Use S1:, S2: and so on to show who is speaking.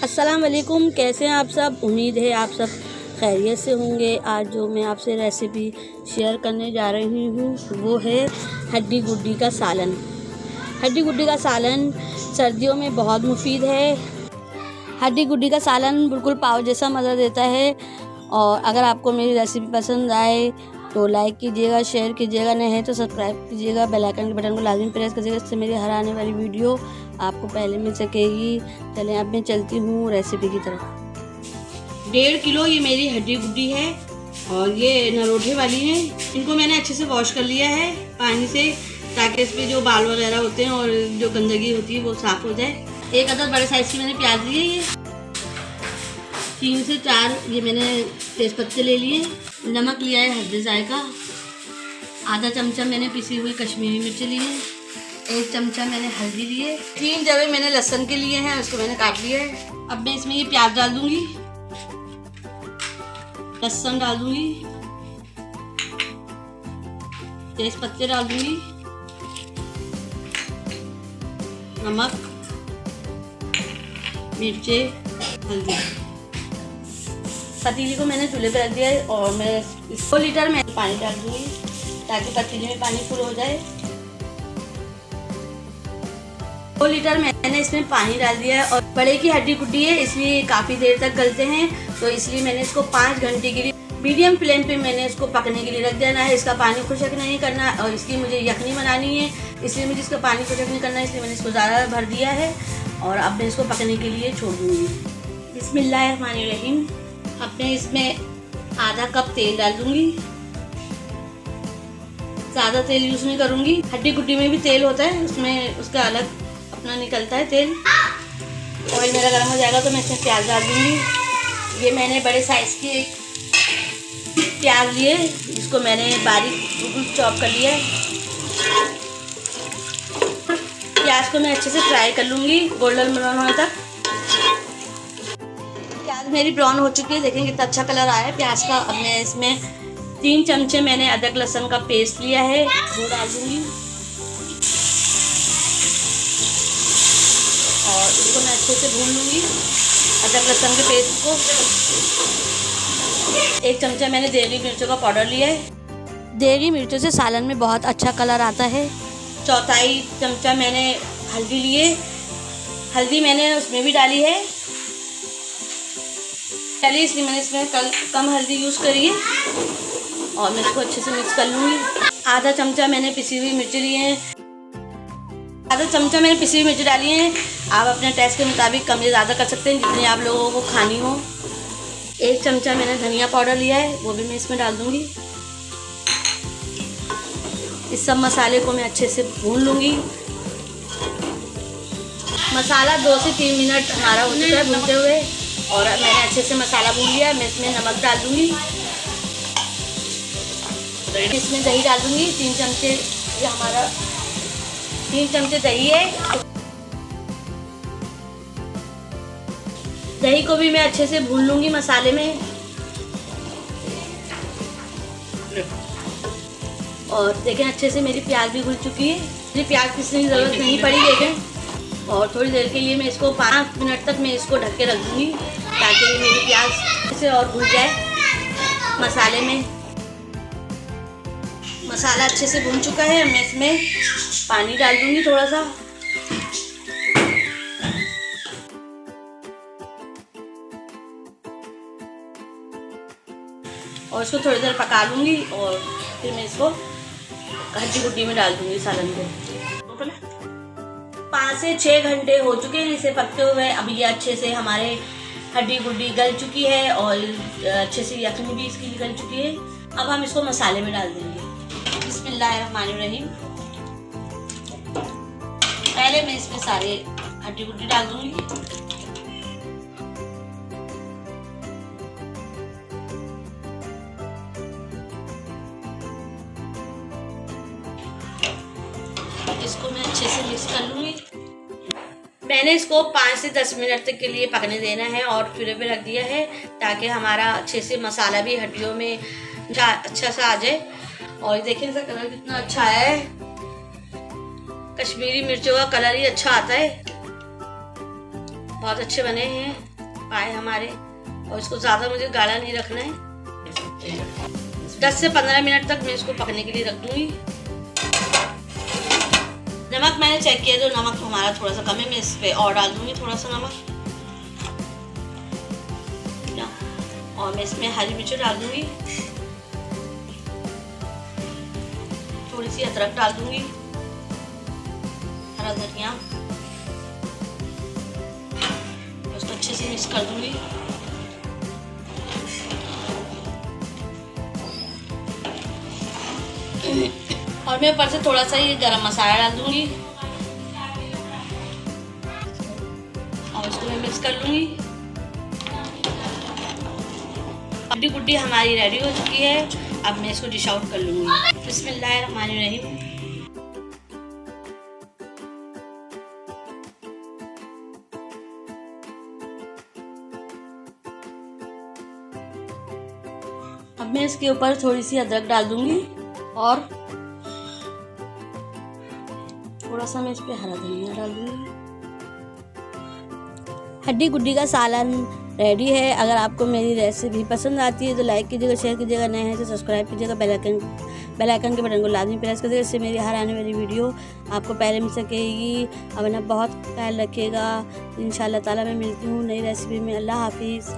S1: अस्सलाम वालेकुम, कैसे हैं आप सब। उम्मीद है आप सब खैरियत से होंगे। आज जो मैं आपसे रेसिपी शेयर करने जा रही हूँ वो है हड्डी गुड्डी का सालन। हड्डी गुड्डी का सालन सर्दियों में बहुत मुफीद है। हड्डी गुड्डी का सालन बिल्कुल पाव जैसा मज़ा देता है। और अगर आपको मेरी रेसिपी पसंद आए तो लाइक कीजिएगा, शेयर कीजिएगा, नहीं है तो सब्सक्राइब कीजिएगा, बेल आइकन के बटन को लाजमी प्रेस कीजिएगा, इससे मेरी हर आने वाली वीडियो आपको पहले मिल सकेगी। चलें अब मैं चलती हूँ रेसिपी की तरफ। 1.5 किलो ये मेरी हड्डी गुड्डी है और ये नरोठे वाली है। इनको मैंने अच्छे से वॉश कर लिया है पानी से, ताकि इस पर जो बाल वगैरह होते हैं और जो गंदगी होती है वो साफ़ हो जाए। एक अदर बड़े साइज़ की मैंने प्याज ली है, ये 3 से 4 ये मैंने तेज़पत्ते ले लिए। नमक लिया है हल्दी जायका, आधा चमचा मैंने पिसी हुई कश्मीरी मिर्च ली है, 1 चमचा मैंने हल्दी लिए, 3 जवे मैंने लहसुन के लिए हैं, उसको मैंने काट लिया है। अब मैं इसमें ये प्याज डाल दूंगी, लहसुन डाल दूंगी, तेज़पत्ते डाल दूंगी, नमक, मिर्चे, हल्दी। पतीली को मैंने चूल्हे पर रख दिया है और मैं 2 लीटर में पानी डाल दूंगी ताकि पतीली में पानी फुल हो जाए। 2 लीटर मैंने इसमें पानी डाल दिया है और बड़े की हड्डी गुड्डी है इसलिए काफ़ी देर तक गलते हैं, तो इसलिए मैंने इसको 5 घंटे के लिए मीडियम फ्लेम पे मैंने इसको पकने के लिए रख देना है। इसका पानी खुशक नहीं करना और इसकी मुझे यखनी बनानी है, इसलिए मुझे इसका पानी खुशक नहीं करना है, इसलिए मैंने इसको ज़्यादा भर दिया है और अब मैं इसको पकने के लिए छोड़ दूँगी। बिस्मिल्लाहिर्रहमानिर्रहीम। अब मैं इसमें आधा कप तेल डाल दूँगी, ज़्यादा तेल यूज़ नहीं करूँगी। हड्डी गुड्डी में भी तेल होता है, उसमें उसका अलग अपना निकलता है तेल। ऑयल मेरा गर्म हो जाएगा तो मैं इसमें प्याज डाल दूँगी। ये मैंने बड़े साइज़ के प्याज लिए, जिसको मैंने बारीक बिल्कुल चॉप कर लिया है। प्याज को मैं अच्छे से फ्राई कर लूँगी गोल्डन ब्राउन होने तक। प्याज मेरी ब्राउन हो चुकी है, देखें कितना अच्छा कलर आया है प्याज का। अब मैं इसमें 3 चमचे मैंने अदरक लहसुन का पेस्ट लिया है, वो डाल दूँगी और इसको मैं अच्छे से भून लूँगी अदरक लहसुन के पेस्ट को। 1 चमचा मैंने देगी मिर्चों का पाउडर लिया है। देगी मिर्चों से सालन में बहुत अच्छा कलर आता है। 1/4 चमचा मैंने हल्दी लिए, हल्दी मैंने उसमें भी डाली है, चलिए इसलिए मैंने इसमें कम हल्दी यूज़ करी है और मैं इसको अच्छे से मिक्स कर लूँगी। आधा चमचा मैंने पिसी हुई मिर्च लिए हैं, आधा चमचा मैंने पिसी हुई मिर्च डाली हैं। आप अपने टेस्ट के मुताबिक कम या ज़्यादा कर सकते हैं जितनी आप लोगों को खानी हो। 1 चमचा मैंने धनिया पाउडर लिया है, वो भी मैं इसमें डाल दूँगी। इस सब मसाले को मैं अच्छे से भून लूँगी। मसाला 2 से 3 मिनट हमारा हो चुका है भूनते हुए और मैंने अच्छे से मसाला भून लिया। मैं इसमें नमक डाल दूँगी, इसमें दही डाल दूँगी 3 चमचे। ये हमारा 3 चमचे दही है। दही को भी मैं अच्छे से भून लूँगी मसाले में और देखें अच्छे से मेरी प्याज भी घुल चुकी है। मुझे प्याज पीसने की ज़रूरत नहीं पड़ी देखें। और थोड़ी देर के लिए मैं इसको 5 मिनट तक मैं इसको ढक के रख दूँगी ताकि मेरी प्याज से और भून जाए मसाले में। मसाला अच्छे से भून चुका है, मैं इसमें पानी डाल दूँगी थोड़ा सा और इसको थोड़ी देर पका लूँगी और फिर मैं इसको हड्डी गुड्डी में डाल दूँगी सालन को। 5 से 6 घंटे हो चुके हैं इसे पकते हुए। अब ये अच्छे से हमारे हड्डी गुड्डी गल चुकी है और अच्छे से यखनी भी इसकी गल चुकी है। अब हम इसको मसाले में डाल देंगे। बिस्मिल्लाहिर्रहमानिर्रहीम। पहले मैं इसमें सारे हड्डी गुड्डी डाल दूँगी। इसको मैं अच्छे से मिक्स कर लूँगी। मैंने इसको 5 से 10 मिनट तक के लिए पकने देना है और चूल्हे पे रख दिया है ताकि हमारा अच्छे से मसाला भी हड्डियों में अच्छा सा आ जाए। और देखिए इसका कलर कितना अच्छा है, कश्मीरी मिर्चों का कलर ही अच्छा आता है, बहुत अच्छे बने हैं। पाए हमारे। और इसको ज़्यादा मुझे गाढ़ा नहीं रखना है। 10 से 15 मिनट तक मैं इसको पकने के लिए रख दूँगी। नमक मैंने चेक किया तो नमक हमारा थोड़ा सा कम है, मैं इस पर और डाल दूँगी थोड़ा सा नमक। और मैं इसमें हरी मिर्च डाल दूँगी, थोड़ी सी अदरक डाल दूँगी, हरा धनिया, उसको अच्छे से मिक्स कर दूँगी। और मैं ऊपर से थोड़ा सा ये गरम मसाला डाल दूँगी और इसको मैं मिक्स कर लूँगी। हड्डी गुड्डी हमारी रेडी हो चुकी है। अब मैं इसको डिश आउट कर लूँगी। बिस्मिल्लाहिर्रहमानिर्रहीम। अब मैं इसके ऊपर थोड़ी सी अदरक डाल दूँगी और थोड़ा सा मैं इस पर हरा धनिया डाल दूँगी। हड्डी गुड्डी का सालन रेडी है। अगर आपको मेरी रेसिपी पसंद आती है तो लाइक कीजिएगा, शेयर कीजिएगा, नए हैं तो सब्सक्राइब कीजिएगा, बेल आइकन के बटन को लाजमी प्रेस कीजिएगा, इससे मेरी हर आने वाली वीडियो आपको पहले मिल सकेगी। अब अपना बहुत ख्याल रखिएगा। इंशाअल्लाह ताला मैं मिलती हूँ नई रेसिपी में। अल्लाह हाफिज़।